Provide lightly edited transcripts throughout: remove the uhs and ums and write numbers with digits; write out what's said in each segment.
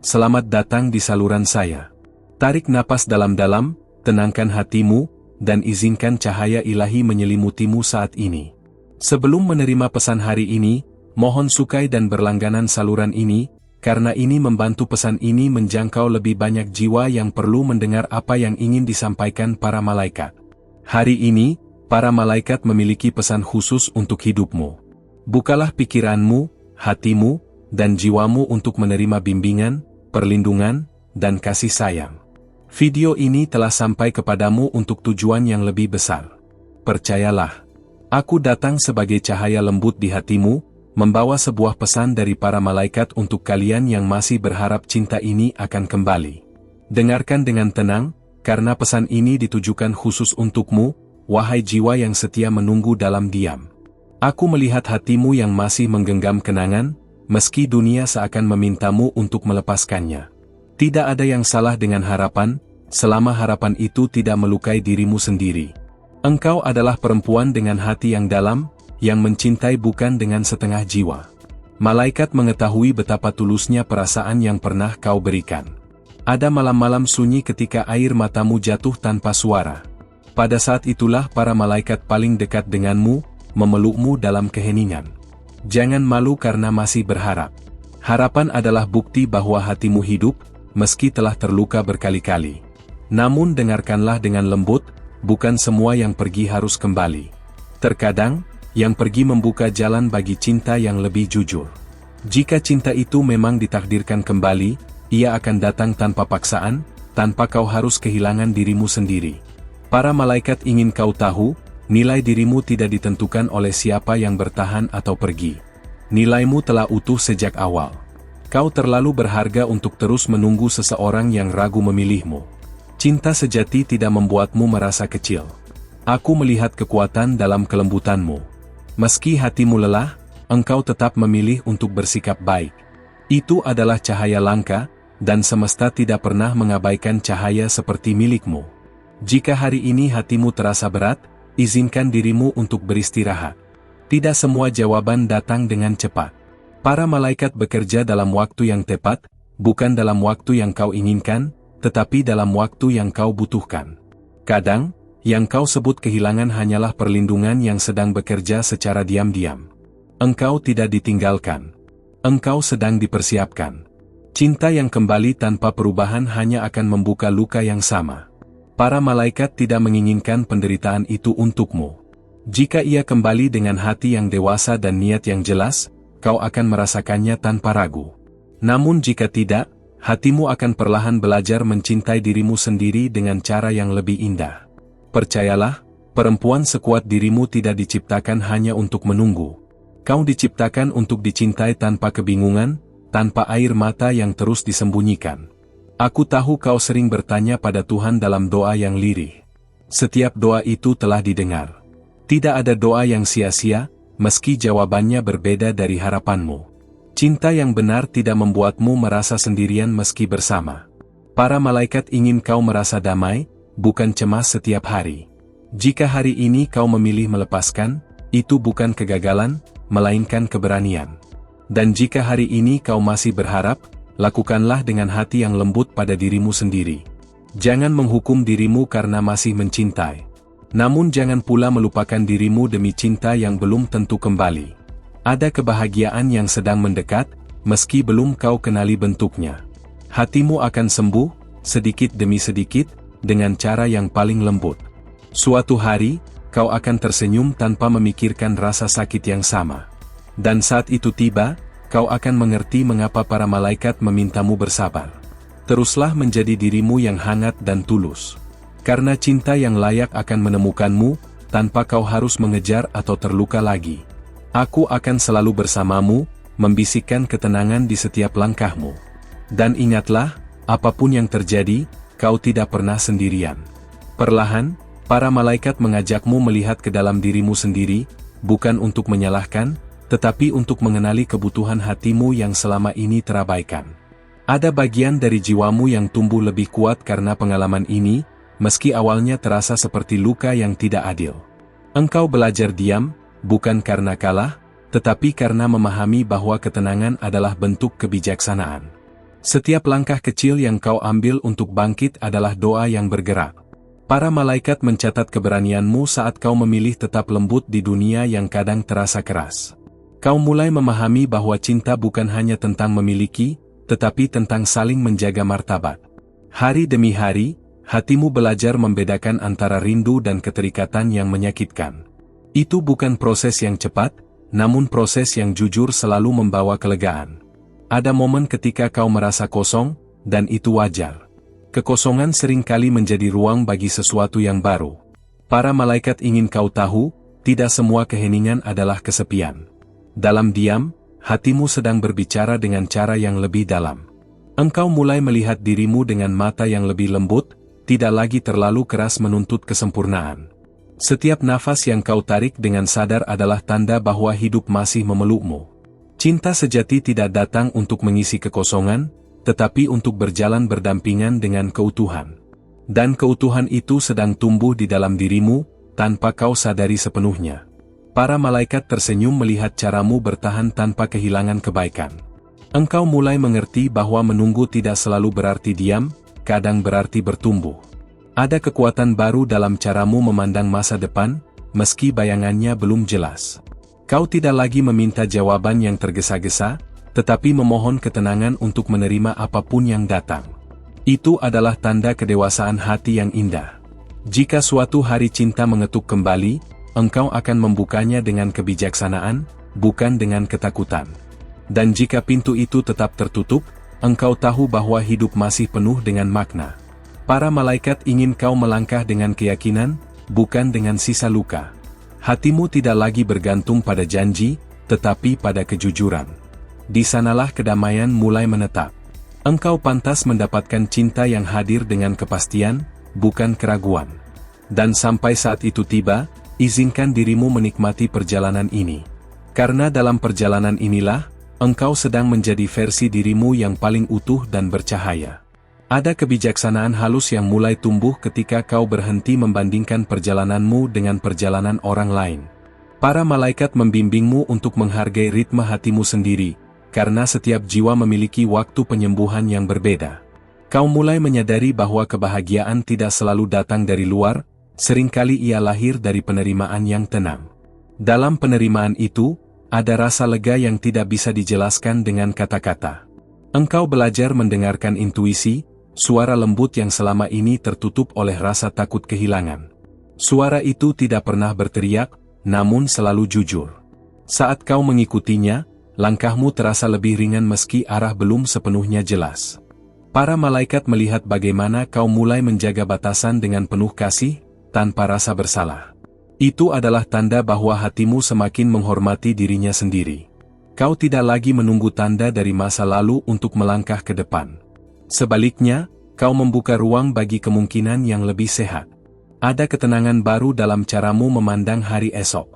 Selamat datang di saluran saya. Tarik napas dalam-dalam, tenangkan hatimu, dan izinkan cahaya ilahi menyelimutimu saat ini. Sebelum menerima pesan hari ini, mohon sukai dan berlangganan saluran ini, karena ini membantu pesan ini menjangkau lebih banyak jiwa yang perlu mendengar apa yang ingin disampaikan para malaikat. Hari ini, para malaikat memiliki pesan khusus untuk hidupmu. Bukalah pikiranmu, hatimu, dan jiwamu untuk menerima bimbingan, perlindungan, dan kasih sayang. Video ini telah sampai kepadamu untuk tujuan yang lebih besar. Percayalah, aku datang sebagai cahaya lembut di hatimu, membawa sebuah pesan dari para malaikat untuk kalian yang masih berharap cinta ini akan kembali. Dengarkan dengan tenang, karena pesan ini ditujukan khusus untukmu, wahai jiwa yang setia menunggu dalam diam. Aku melihat hatimu yang masih menggenggam kenangan, meski dunia seakan memintamu untuk melepaskannya. Tidak ada yang salah dengan harapan, selama harapan itu tidak melukai dirimu sendiri. Engkau adalah perempuan dengan hati yang dalam, yang mencintai bukan dengan setengah jiwa. Malaikat mengetahui betapa tulusnya perasaan yang pernah kau berikan. Ada malam-malam sunyi ketika air matamu jatuh tanpa suara. Pada saat itulah para malaikat paling dekat denganmu, memelukmu dalam keheningan. Jangan malu karena masih berharap. Harapan adalah bukti bahwa hatimu hidup, meski telah terluka berkali-kali. Namun dengarkanlah dengan lembut, bukan semua yang pergi harus kembali. Terkadang, yang pergi membuka jalan bagi cinta yang lebih jujur. Jika cinta itu memang ditakdirkan kembali, ia akan datang tanpa paksaan, tanpa kau harus kehilangan dirimu sendiri. Para malaikat ingin kau tahu, nilai dirimu tidak ditentukan oleh siapa yang bertahan atau pergi. Nilaimu telah utuh sejak awal. Kau terlalu berharga untuk terus menunggu seseorang yang ragu memilihmu. Cinta sejati tidak membuatmu merasa kecil. Aku melihat kekuatan dalam kelembutanmu. Meski hatimu lelah, engkau tetap memilih untuk bersikap baik. Itu adalah cahaya langka, dan semesta tidak pernah mengabaikan cahaya seperti milikmu. Jika hari ini hatimu terasa berat, izinkan dirimu untuk beristirahat. Tidak semua jawaban datang dengan cepat. Para malaikat bekerja dalam waktu yang tepat, bukan dalam waktu yang kau inginkan, tetapi dalam waktu yang kau butuhkan. Kadang, yang kau sebut kehilangan hanyalah perlindungan yang sedang bekerja secara diam-diam. Engkau tidak ditinggalkan. Engkau sedang dipersiapkan. Cinta yang kembali tanpa perubahan hanya akan membuka luka yang sama. Para malaikat tidak menginginkan penderitaan itu untukmu. Jika ia kembali dengan hati yang dewasa dan niat yang jelas, kau akan merasakannya tanpa ragu. Namun jika tidak, hatimu akan perlahan belajar mencintai dirimu sendiri dengan cara yang lebih indah. Percayalah, perempuan sekuat dirimu tidak diciptakan hanya untuk menunggu. Kau diciptakan untuk dicintai tanpa kebingungan, tanpa air mata yang terus disembunyikan. Aku tahu kau sering bertanya pada Tuhan dalam doa yang lirih. Setiap doa itu telah didengar. Tidak ada doa yang sia-sia, meski jawabannya berbeda dari harapanmu. Cinta yang benar tidak membuatmu merasa sendirian meski bersama. Para malaikat ingin kau merasa damai, bukan cemas setiap hari. Jika hari ini kau memilih melepaskan, itu bukan kegagalan, melainkan keberanian. Dan jika hari ini kau masih berharap, lakukanlah dengan hati yang lembut pada dirimu sendiri. Jangan menghukum dirimu karena masih mencintai. Namun jangan pula melupakan dirimu demi cinta yang belum tentu kembali. Ada kebahagiaan yang sedang mendekat, meski belum kau kenali bentuknya. Hatimu akan sembuh, sedikit demi sedikit, dengan cara yang paling lembut. Suatu hari, kau akan tersenyum tanpa memikirkan rasa sakit yang sama. Dan saat itu tiba, kau akan mengerti mengapa para malaikat memintamu bersabar. Teruslah menjadi dirimu yang hangat dan tulus. Karena cinta yang layak akan menemukanmu, tanpa kau harus mengejar atau terluka lagi. Aku akan selalu bersamamu, membisikkan ketenangan di setiap langkahmu. Dan ingatlah, apapun yang terjadi, kau tidak pernah sendirian. Perlahan, para malaikat mengajakmu melihat ke dalam dirimu sendiri, bukan untuk menyalahkan, tetapi untuk mengenali kebutuhan hatimu yang selama ini terabaikan. Ada bagian dari jiwamu yang tumbuh lebih kuat karena pengalaman ini, meski awalnya terasa seperti luka yang tidak adil. Engkau belajar diam, bukan karena kalah, tetapi karena memahami bahwa ketenangan adalah bentuk kebijaksanaan. Setiap langkah kecil yang kau ambil untuk bangkit adalah doa yang bergerak. Para malaikat mencatat keberanianmu saat kau memilih tetap lembut di dunia yang kadang terasa keras. Kau mulai memahami bahwa cinta bukan hanya tentang memiliki, tetapi tentang saling menjaga martabat. Hari demi hari, hatimu belajar membedakan antara rindu dan keterikatan yang menyakitkan. Itu bukan proses yang cepat, namun proses yang jujur selalu membawa kelegaan. Ada momen ketika kau merasa kosong, dan itu wajar. Kekosongan seringkali menjadi ruang bagi sesuatu yang baru. Para malaikat ingin kau tahu, tidak semua keheningan adalah kesepian. Dalam diam, hatimu sedang berbicara dengan cara yang lebih dalam. Engkau mulai melihat dirimu dengan mata yang lebih lembut, tidak lagi terlalu keras menuntut kesempurnaan. Setiap nafas yang kau tarik dengan sadar adalah tanda bahwa hidup masih memelukmu. Cinta sejati tidak datang untuk mengisi kekosongan, tetapi untuk berjalan berdampingan dengan keutuhan. Dan keutuhan itu sedang tumbuh di dalam dirimu, tanpa kau sadari sepenuhnya. Para malaikat tersenyum melihat caramu bertahan tanpa kehilangan kebaikan. Engkau mulai mengerti bahwa menunggu tidak selalu berarti diam, kadang berarti bertumbuh. Ada kekuatan baru dalam caramu memandang masa depan, meski bayangannya belum jelas. Kau tidak lagi meminta jawaban yang tergesa-gesa, tetapi memohon ketenangan untuk menerima apapun yang datang. Itu adalah tanda kedewasaan hati yang indah. Jika suatu hari cinta mengetuk kembali, engkau akan membukanya dengan kebijaksanaan, bukan dengan ketakutan. Dan jika pintu itu tetap tertutup, engkau tahu bahwa hidup masih penuh dengan makna. Para malaikat ingin kau melangkah dengan keyakinan, bukan dengan sisa luka. Hatimu tidak lagi bergantung pada janji, tetapi pada kejujuran. Di sanalah kedamaian mulai menetap. Engkau pantas mendapatkan cinta yang hadir dengan kepastian, bukan keraguan. Dan sampai saat itu tiba, izinkan dirimu menikmati perjalanan ini. Karena dalam perjalanan inilah, engkau sedang menjadi versi dirimu yang paling utuh dan bercahaya. Ada kebijaksanaan halus yang mulai tumbuh ketika kau berhenti membandingkan perjalananmu dengan perjalanan orang lain. Para malaikat membimbingmu untuk menghargai ritme hatimu sendiri, karena setiap jiwa memiliki waktu penyembuhan yang berbeda. Kau mulai menyadari bahwa kebahagiaan tidak selalu datang dari luar, seringkali ia lahir dari penerimaan yang tenang. Dalam penerimaan itu, ada rasa lega yang tidak bisa dijelaskan dengan kata-kata. Engkau belajar mendengarkan intuisi, suara lembut yang selama ini tertutup oleh rasa takut kehilangan. Suara itu tidak pernah berteriak, namun selalu jujur. Saat kau mengikutinya, langkahmu terasa lebih ringan meski arah belum sepenuhnya jelas. Para malaikat melihat bagaimana kau mulai menjaga batasan dengan penuh kasih, tanpa rasa bersalah. Itu adalah tanda bahwa hatimu semakin menghormati dirinya sendiri. Kau tidak lagi menunggu tanda dari masa lalu untuk melangkah ke depan. Sebaliknya, kau membuka ruang bagi kemungkinan yang lebih sehat. Ada ketenangan baru dalam caramu memandang hari esok.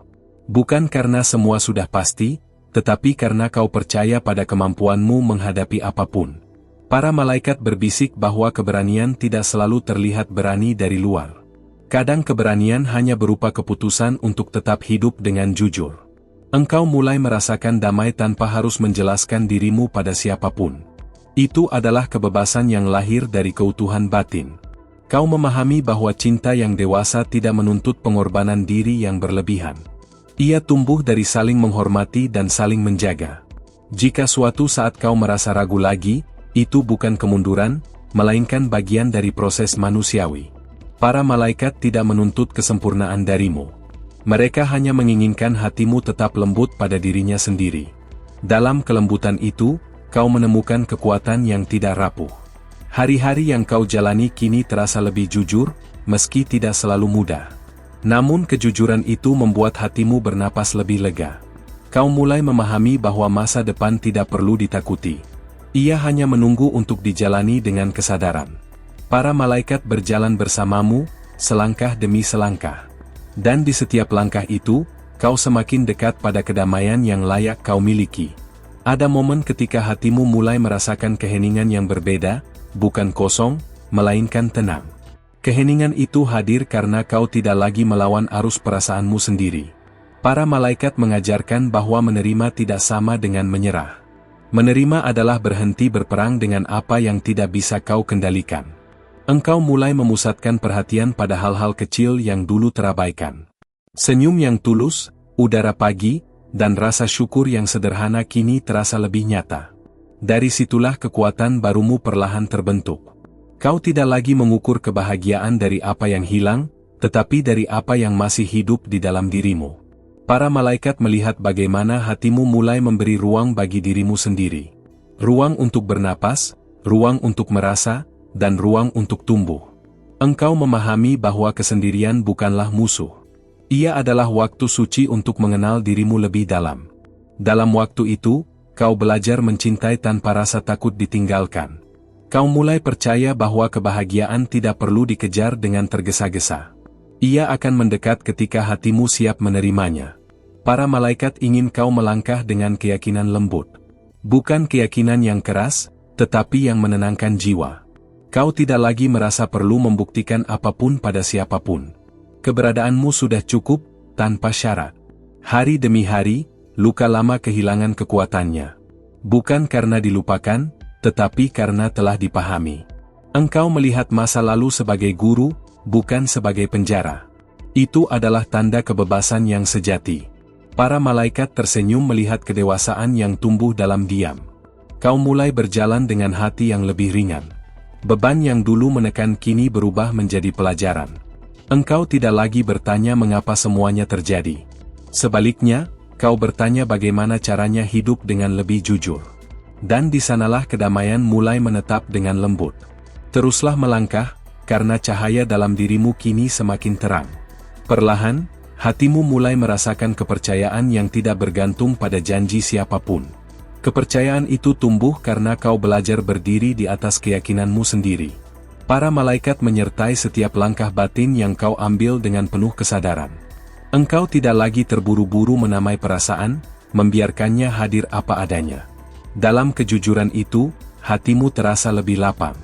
Bukan karena semua sudah pasti, tetapi karena kau percaya pada kemampuanmu menghadapi apapun. Para malaikat berbisik bahwa keberanian tidak selalu terlihat berani dari luar. Kadang keberanian hanya berupa keputusan untuk tetap hidup dengan jujur. Engkau mulai merasakan damai tanpa harus menjelaskan dirimu pada siapapun. Itu adalah kebebasan yang lahir dari keutuhan batin. Kau memahami bahwa cinta yang dewasa tidak menuntut pengorbanan diri yang berlebihan. Ia tumbuh dari saling menghormati dan saling menjaga. Jika suatu saat kau merasa ragu lagi, itu bukan kemunduran, melainkan bagian dari proses manusiawi. Para malaikat tidak menuntut kesempurnaan darimu. Mereka hanya menginginkan hatimu tetap lembut pada dirinya sendiri. Dalam kelembutan itu, kau menemukan kekuatan yang tidak rapuh. Hari-hari yang kau jalani kini terasa lebih jujur, meski tidak selalu mudah. Namun kejujuran itu membuat hatimu bernapas lebih lega. Kau mulai memahami bahwa masa depan tidak perlu ditakuti. Ia hanya menunggu untuk dijalani dengan kesadaran. Para malaikat berjalan bersamamu, selangkah demi selangkah. Dan di setiap langkah itu, kau semakin dekat pada kedamaian yang layak kau miliki. Ada momen ketika hatimu mulai merasakan keheningan yang berbeda, bukan kosong, melainkan tenang. Keheningan itu hadir karena kau tidak lagi melawan arus perasaanmu sendiri. Para malaikat mengajarkan bahwa menerima tidak sama dengan menyerah. Menerima adalah berhenti berperang dengan apa yang tidak bisa kau kendalikan. Engkau mulai memusatkan perhatian pada hal-hal kecil yang dulu terabaikan. Senyum yang tulus, udara pagi, dan rasa syukur yang sederhana kini terasa lebih nyata. Dari situlah kekuatan barumu perlahan terbentuk. Kau tidak lagi mengukur kebahagiaan dari apa yang hilang, tetapi dari apa yang masih hidup di dalam dirimu. Para malaikat melihat bagaimana hatimu mulai memberi ruang bagi dirimu sendiri. Ruang untuk bernapas, ruang untuk merasa, dan ruang untuk tumbuh. Engkau memahami bahwa kesendirian bukanlah musuh. Ia adalah waktu suci untuk mengenal dirimu lebih dalam. Dalam waktu itu, kau belajar mencintai tanpa rasa takut ditinggalkan. Kau mulai percaya bahwa kebahagiaan tidak perlu dikejar dengan tergesa-gesa. Ia akan mendekat ketika hatimu siap menerimanya. Para malaikat ingin kau melangkah dengan keyakinan lembut. Bukan keyakinan yang keras, tetapi yang menenangkan jiwa. Kau tidak lagi merasa perlu membuktikan apapun pada siapapun. Keberadaanmu sudah cukup, tanpa syarat. Hari demi hari, luka lama kehilangan kekuatannya. Bukan karena dilupakan, tetapi karena telah dipahami. Engkau melihat masa lalu sebagai guru, bukan sebagai penjara. Itu adalah tanda kebebasan yang sejati. Para malaikat tersenyum melihat kedewasaan yang tumbuh dalam diam. Kau mulai berjalan dengan hati yang lebih ringan. Beban yang dulu menekan kini berubah menjadi pelajaran. Engkau tidak lagi bertanya mengapa semuanya terjadi. Sebaliknya, kau bertanya bagaimana caranya hidup dengan lebih jujur. Dan di sanalah kedamaian mulai menetap dengan lembut. Teruslah melangkah, karena cahaya dalam dirimu kini semakin terang. Perlahan, hatimu mulai merasakan kepercayaan yang tidak bergantung pada janji siapapun. Kepercayaan itu tumbuh karena kau belajar berdiri di atas keyakinanmu sendiri. Para malaikat menyertai setiap langkah batin yang kau ambil dengan penuh kesadaran. Engkau tidak lagi terburu-buru menamai perasaan, membiarkannya hadir apa adanya. Dalam kejujuran itu, hatimu terasa lebih lapang.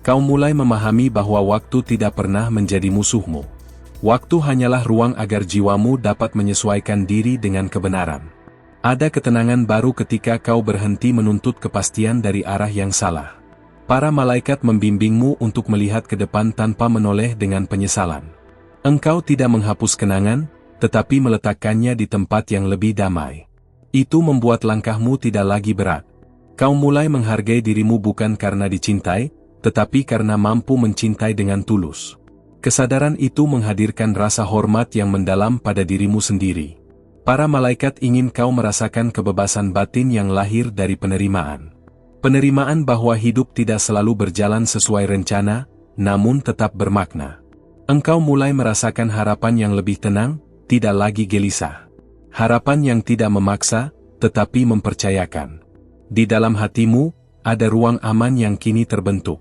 Kau mulai memahami bahwa waktu tidak pernah menjadi musuhmu. Waktu hanyalah ruang agar jiwamu dapat menyesuaikan diri dengan kebenaran. Ada ketenangan baru ketika kau berhenti menuntut kepastian dari arah yang salah. Para malaikat membimbingmu untuk melihat ke depan tanpa menoleh dengan penyesalan. Engkau tidak menghapus kenangan, tetapi meletakkannya di tempat yang lebih damai. Itu membuat langkahmu tidak lagi berat. Kau mulai menghargai dirimu bukan karena dicintai, tetapi karena mampu mencintai dengan tulus. Kesadaran itu menghadirkan rasa hormat yang mendalam pada dirimu sendiri. Para malaikat ingin kau merasakan kebebasan batin yang lahir dari penerimaan. Penerimaan bahwa hidup tidak selalu berjalan sesuai rencana, namun tetap bermakna. Engkau mulai merasakan harapan yang lebih tenang, tidak lagi gelisah. Harapan yang tidak memaksa, tetapi mempercayakan. Di dalam hatimu, ada ruang aman yang kini terbentuk.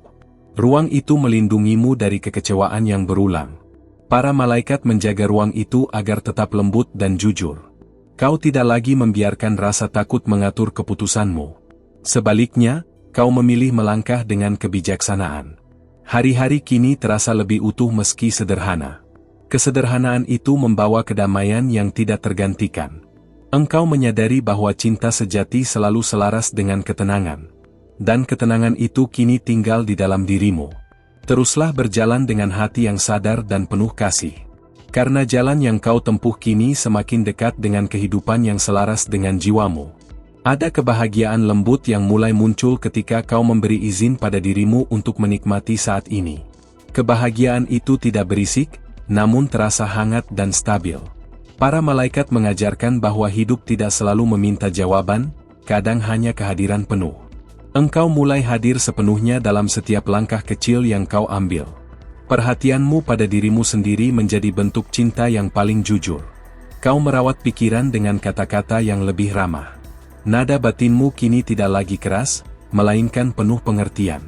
Ruang itu melindungimu dari kekecewaan yang berulang. Para malaikat menjaga ruang itu agar tetap lembut dan jujur. Kau tidak lagi membiarkan rasa takut mengatur keputusanmu. Sebaliknya, kau memilih melangkah dengan kebijaksanaan. Hari-hari kini terasa lebih utuh meski sederhana. Kesederhanaan itu membawa kedamaian yang tidak tergantikan. Engkau menyadari bahwa cinta sejati selalu selaras dengan ketenangan. Dan ketenangan itu kini tinggal di dalam dirimu. Teruslah berjalan dengan hati yang sadar dan penuh kasih. Karena jalan yang kau tempuh kini semakin dekat dengan kehidupan yang selaras dengan jiwamu. Ada kebahagiaan lembut yang mulai muncul ketika kau memberi izin pada dirimu untuk menikmati saat ini. Kebahagiaan itu tidak berisik, namun terasa hangat dan stabil. Para malaikat mengajarkan bahwa hidup tidak selalu meminta jawaban, kadang hanya kehadiran penuh. Engkau mulai hadir sepenuhnya dalam setiap langkah kecil yang kau ambil. Perhatianmu pada dirimu sendiri menjadi bentuk cinta yang paling jujur. Kau merawat pikiran dengan kata-kata yang lebih ramah. Nada batinmu kini tidak lagi keras, melainkan penuh pengertian.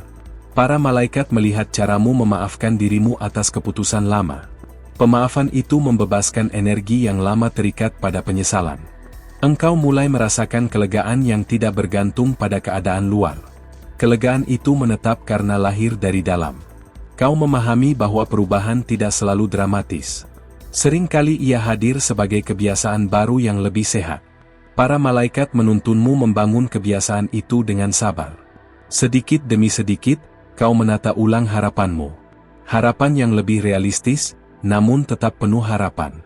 Para malaikat melihat caramu memaafkan dirimu atas keputusan lama. Pemaafan itu membebaskan energi yang lama terikat pada penyesalan. Engkau mulai merasakan kelegaan yang tidak bergantung pada keadaan luar. Kelegaan itu menetap karena lahir dari dalam. Kau memahami bahwa perubahan tidak selalu dramatis. Seringkali ia hadir sebagai kebiasaan baru yang lebih sehat. Para malaikat menuntunmu membangun kebiasaan itu dengan sabar. Sedikit demi sedikit, kau menata ulang harapanmu. Harapan yang lebih realistis, namun tetap penuh harapan.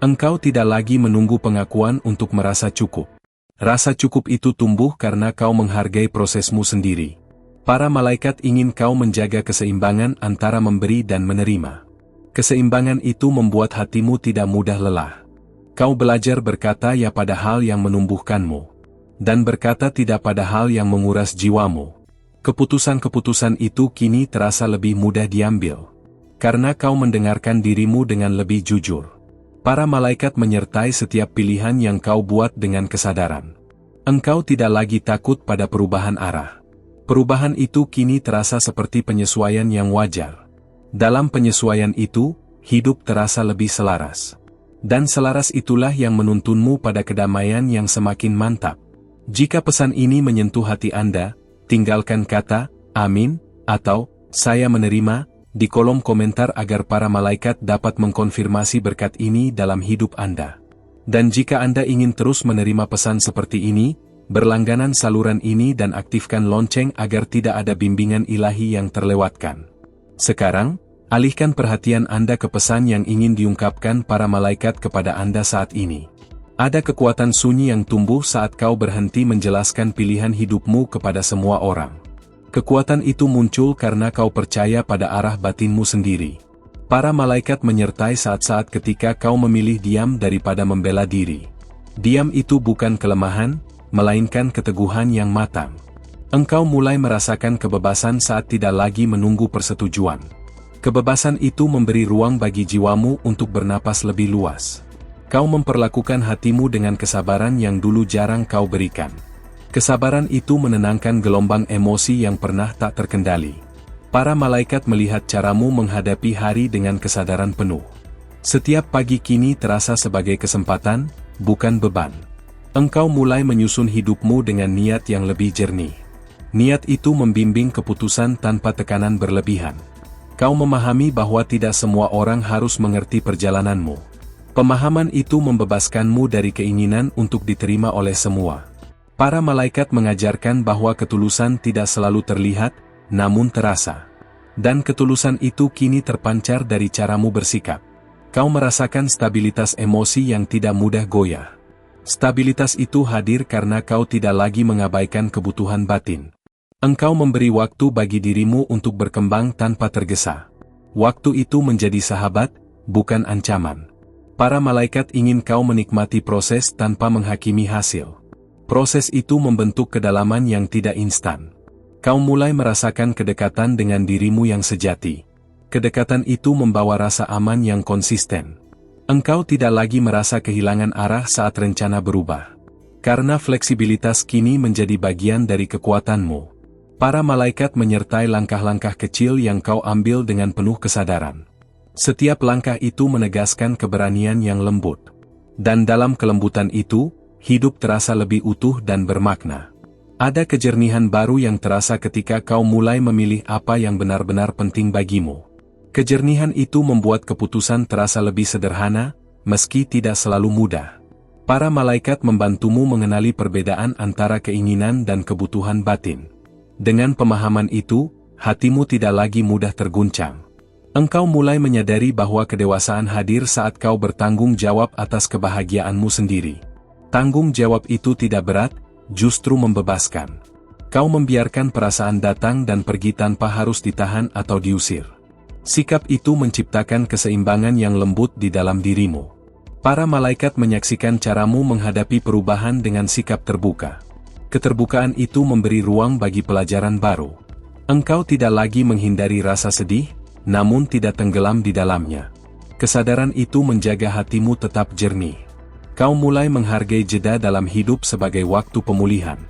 Engkau tidak lagi menunggu pengakuan untuk merasa cukup. Rasa cukup itu tumbuh karena kau menghargai prosesmu sendiri. Para malaikat ingin kau menjaga keseimbangan antara memberi dan menerima. Keseimbangan itu membuat hatimu tidak mudah lelah. Kau belajar berkata ya pada hal yang menumbuhkanmu, dan berkata tidak pada hal yang menguras jiwamu. Keputusan-keputusan itu kini terasa lebih mudah diambil, karena kau mendengarkan dirimu dengan lebih jujur. Para malaikat menyertai setiap pilihan yang kau buat dengan kesadaran. Engkau tidak lagi takut pada perubahan arah. Perubahan itu kini terasa seperti penyesuaian yang wajar. Dalam penyesuaian itu, hidup terasa lebih selaras. Dan selaras itulah yang menuntunmu pada kedamaian yang semakin mantap. Jika pesan ini menyentuh hati Anda, tinggalkan kata, amin, atau, saya menerima, di kolom komentar agar para malaikat dapat mengkonfirmasi berkat ini dalam hidup Anda. Dan jika Anda ingin terus menerima pesan seperti ini, berlangganan saluran ini dan aktifkan lonceng agar tidak ada bimbingan ilahi yang terlewatkan. Sekarang, alihkan perhatian Anda ke pesan yang ingin diungkapkan para malaikat kepada Anda saat ini. Ada kekuatan sunyi yang tumbuh saat kau berhenti menjelaskan pilihan hidupmu kepada semua orang. Kekuatan itu muncul karena kau percaya pada arah batinmu sendiri. Para malaikat menyertai saat-saat ketika kau memilih diam daripada membela diri. Diam itu bukan kelemahan, melainkan keteguhan yang matang. Engkau mulai merasakan kebebasan saat tidak lagi menunggu persetujuan. Kebebasan itu memberi ruang bagi jiwamu untuk bernapas lebih luas. Kau memperlakukan hatimu dengan kesabaran yang dulu jarang kau berikan. Kesabaran itu menenangkan gelombang emosi yang pernah tak terkendali. Para malaikat melihat caramu menghadapi hari dengan kesadaran penuh. Setiap pagi kini terasa sebagai kesempatan, bukan beban. Engkau mulai menyusun hidupmu dengan niat yang lebih jernih. Niat itu membimbing keputusan tanpa tekanan berlebihan. Kau memahami bahwa tidak semua orang harus mengerti perjalananmu. Pemahaman itu membebaskanmu dari keinginan untuk diterima oleh semua. Para malaikat mengajarkan bahwa ketulusan tidak selalu terlihat, namun terasa. Dan ketulusan itu kini terpancar dari caramu bersikap. Kau merasakan stabilitas emosi yang tidak mudah goyah. Stabilitas itu hadir karena kau tidak lagi mengabaikan kebutuhan batin. Engkau memberi waktu bagi dirimu untuk berkembang tanpa tergesa. Waktu itu menjadi sahabat, bukan ancaman. Para malaikat ingin kau menikmati proses tanpa menghakimi hasil. Proses itu membentuk kedalaman yang tidak instan. Kau mulai merasakan kedekatan dengan dirimu yang sejati. Kedekatan itu membawa rasa aman yang konsisten. Engkau tidak lagi merasa kehilangan arah saat rencana berubah. Karena fleksibilitas kini menjadi bagian dari kekuatanmu. Para malaikat menyertai langkah-langkah kecil yang kau ambil dengan penuh kesadaran. Setiap langkah itu menegaskan keberanian yang lembut. Dan dalam kelembutan itu, hidup terasa lebih utuh dan bermakna. Ada kejernihan baru yang terasa ketika kau mulai memilih apa yang benar-benar penting bagimu. Kejernihan itu membuat keputusan terasa lebih sederhana, meski tidak selalu mudah. Para malaikat membantumu mengenali perbedaan antara keinginan dan kebutuhan batin. Dengan pemahaman itu, hatimu tidak lagi mudah terguncang. Engkau mulai menyadari bahwa kedewasaan hadir saat kau bertanggung jawab atas kebahagiaanmu sendiri. Tanggung jawab itu tidak berat, justru membebaskan. Kau membiarkan perasaan datang dan pergi tanpa harus ditahan atau diusir. Sikap itu menciptakan keseimbangan yang lembut di dalam dirimu. Para malaikat menyaksikan caramu menghadapi perubahan dengan sikap terbuka. Keterbukaan itu memberi ruang bagi pelajaran baru. Engkau tidak lagi menghindari rasa sedih, namun tidak tenggelam di dalamnya. Kesadaran itu menjaga hatimu tetap jernih. Kau mulai menghargai jeda dalam hidup sebagai waktu pemulihan.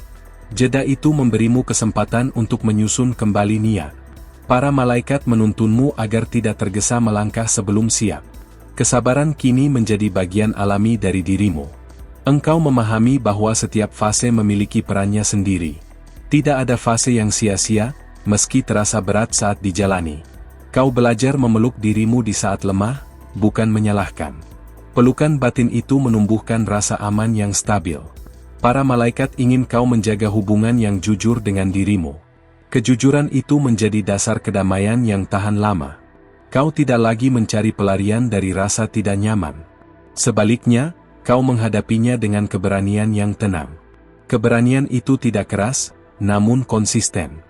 Jeda itu memberimu kesempatan untuk menyusun kembali niat. Para malaikat menuntunmu agar tidak tergesa melangkah sebelum siap. Kesabaran kini menjadi bagian alami dari dirimu. Engkau memahami bahwa setiap fase memiliki perannya sendiri. Tidak ada fase yang sia-sia, meski terasa berat saat dijalani. Kau belajar memeluk dirimu di saat lemah, bukan menyalahkan. Pelukan batin itu menumbuhkan rasa aman yang stabil. Para malaikat ingin kau menjaga hubungan yang jujur dengan dirimu. Kejujuran itu menjadi dasar kedamaian yang tahan lama. Kau tidak lagi mencari pelarian dari rasa tidak nyaman. Sebaliknya, kau menghadapinya dengan keberanian yang tenang. Keberanian itu tidak keras, namun konsisten.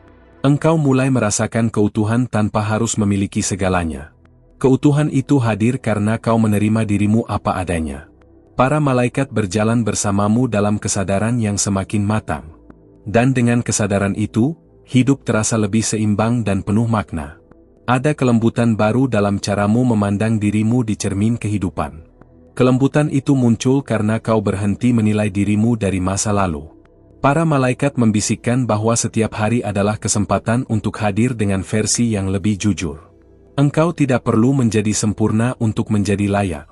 Engkau mulai merasakan keutuhan tanpa harus memiliki segalanya. Keutuhan itu hadir karena kau menerima dirimu apa adanya. Para malaikat berjalan bersamamu dalam kesadaran yang semakin matang. Dan dengan kesadaran itu, hidup terasa lebih seimbang dan penuh makna. Ada kelembutan baru dalam caramu memandang dirimu di cermin kehidupan. Kelembutan itu muncul karena kau berhenti menilai dirimu dari masa lalu. Para malaikat membisikkan bahwa setiap hari adalah kesempatan untuk hadir dengan versi yang lebih jujur. Engkau tidak perlu menjadi sempurna untuk menjadi layak.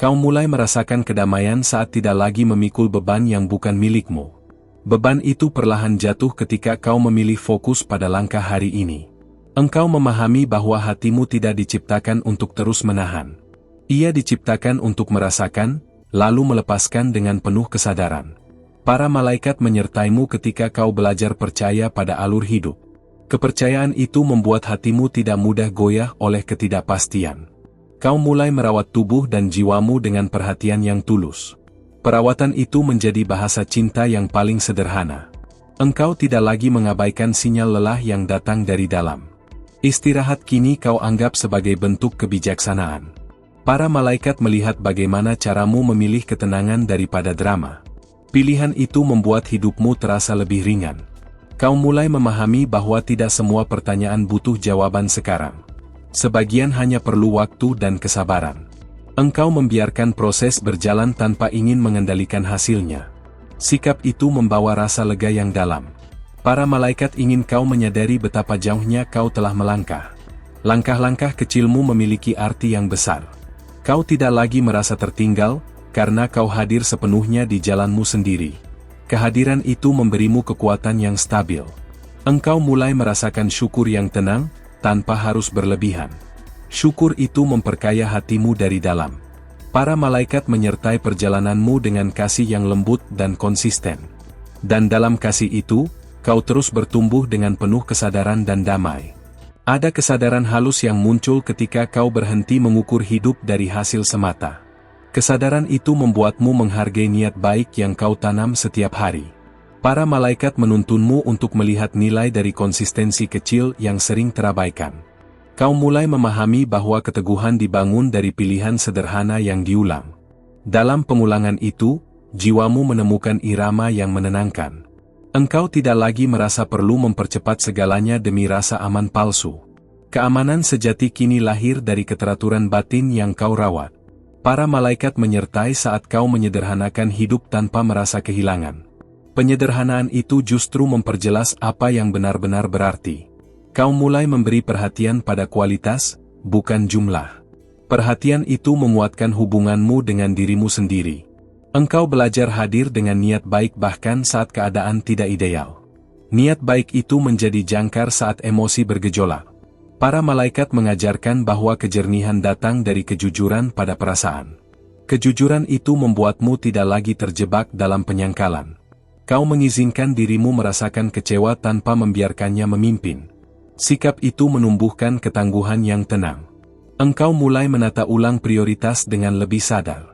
Kau mulai merasakan kedamaian saat tidak lagi memikul beban yang bukan milikmu. Beban itu perlahan jatuh ketika kau memilih fokus pada langkah hari ini. Engkau memahami bahwa hatimu tidak diciptakan untuk terus menahan. Ia diciptakan untuk merasakan, lalu melepaskan dengan penuh kesadaran. Para malaikat menyertaimu ketika kau belajar percaya pada alur hidup. Kepercayaan itu membuat hatimu tidak mudah goyah oleh ketidakpastian. Kau mulai merawat tubuh dan jiwamu dengan perhatian yang tulus. Perawatan itu menjadi bahasa cinta yang paling sederhana. Engkau tidak lagi mengabaikan sinyal lelah yang datang dari dalam. Istirahat kini kau anggap sebagai bentuk kebijaksanaan. Para malaikat melihat bagaimana caramu memilih ketenangan daripada drama. Pilihan itu membuat hidupmu terasa lebih ringan. Kau mulai memahami bahwa tidak semua pertanyaan butuh jawaban sekarang. Sebagian hanya perlu waktu dan kesabaran. Engkau membiarkan proses berjalan tanpa ingin mengendalikan hasilnya. Sikap itu membawa rasa lega yang dalam. Para malaikat ingin kau menyadari betapa jauhnya kau telah melangkah. Langkah-langkah kecilmu memiliki arti yang besar. Kau tidak lagi merasa tertinggal, karena kau hadir sepenuhnya di jalanmu sendiri. Kehadiran itu memberimu kekuatan yang stabil. Engkau mulai merasakan syukur yang tenang, tanpa harus berlebihan. Syukur itu memperkaya hatimu dari dalam. Para malaikat menyertai perjalananmu dengan kasih yang lembut dan konsisten. Dan dalam kasih itu, kau terus bertumbuh dengan penuh kesadaran dan damai. Ada kesadaran halus yang muncul ketika kau berhenti mengukur hidup dari hasil semata. Kesadaran itu membuatmu menghargai niat baik yang kau tanam setiap hari. Para malaikat menuntunmu untuk melihat nilai dari konsistensi kecil yang sering terabaikan. Kau mulai memahami bahwa keteguhan dibangun dari pilihan sederhana yang diulang. Dalam pengulangan itu, jiwamu menemukan irama yang menenangkan. Engkau tidak lagi merasa perlu mempercepat segalanya demi rasa aman palsu. Keamanan sejati kini lahir dari keteraturan batin yang kau rawat. Para malaikat menyertai saat kau menyederhanakan hidup tanpa merasa kehilangan. Penyederhanaan itu justru memperjelas apa yang benar-benar berarti. Kau mulai memberi perhatian pada kualitas, bukan jumlah. Perhatian itu menguatkan hubunganmu dengan dirimu sendiri. Engkau belajar hadir dengan niat baik bahkan saat keadaan tidak ideal. Niat baik itu menjadi jangkar saat emosi bergejolak. Para malaikat mengajarkan bahwa kejernihan datang dari kejujuran pada perasaan. Kejujuran itu membuatmu tidak lagi terjebak dalam penyangkalan. Kau mengizinkan dirimu merasakan kecewa tanpa membiarkannya memimpin. Sikap itu menumbuhkan ketangguhan yang tenang. Engkau mulai menata ulang prioritas dengan lebih sadar.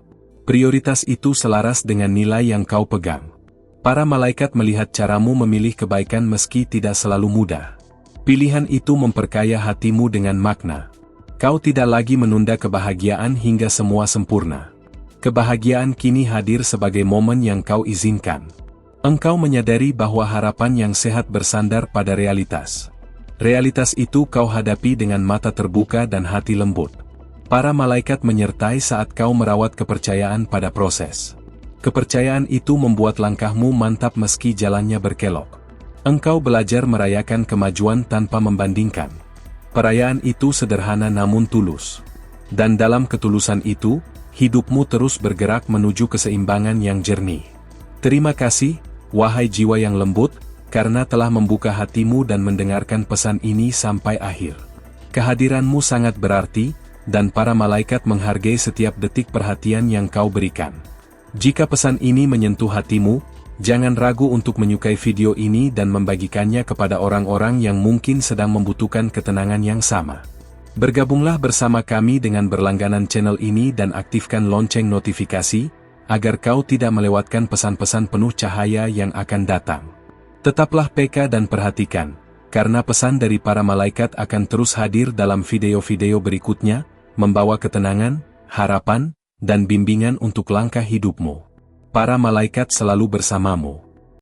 Prioritas itu selaras dengan nilai yang kau pegang. Para malaikat melihat caramu memilih kebaikan meski tidak selalu mudah. Pilihan itu memperkaya hatimu dengan makna. Kau tidak lagi menunda kebahagiaan hingga semua sempurna. Kebahagiaan kini hadir sebagai momen yang kau izinkan. Engkau menyadari bahwa harapan yang sehat bersandar pada realitas. Realitas itu kau hadapi dengan mata terbuka dan hati lembut. Para malaikat menyertai saat kau merawat kepercayaan pada proses. Kepercayaan itu membuat langkahmu mantap meski jalannya berkelok. Engkau belajar merayakan kemajuan tanpa membandingkan. Perayaan itu sederhana namun tulus. Dan dalam ketulusan itu, hidupmu terus bergerak menuju keseimbangan yang jernih. Terima kasih, wahai jiwa yang lembut, karena telah membuka hatimu dan mendengarkan pesan ini sampai akhir. Kehadiranmu sangat berarti, dan para malaikat menghargai setiap detik perhatian yang kau berikan. Jika pesan ini menyentuh hatimu, Jangan ragu untuk menyukai video ini dan membagikannya kepada orang-orang yang mungkin sedang membutuhkan ketenangan yang sama. Bergabunglah bersama kami dengan berlangganan channel ini dan aktifkan lonceng notifikasi, agar kau tidak melewatkan pesan-pesan penuh cahaya yang akan datang. Tetaplah peka dan perhatikan, karena pesan dari para malaikat akan terus hadir dalam video-video berikutnya, membawa ketenangan, harapan, dan bimbingan untuk langkah hidupmu. Para malaikat selalu bersamamu.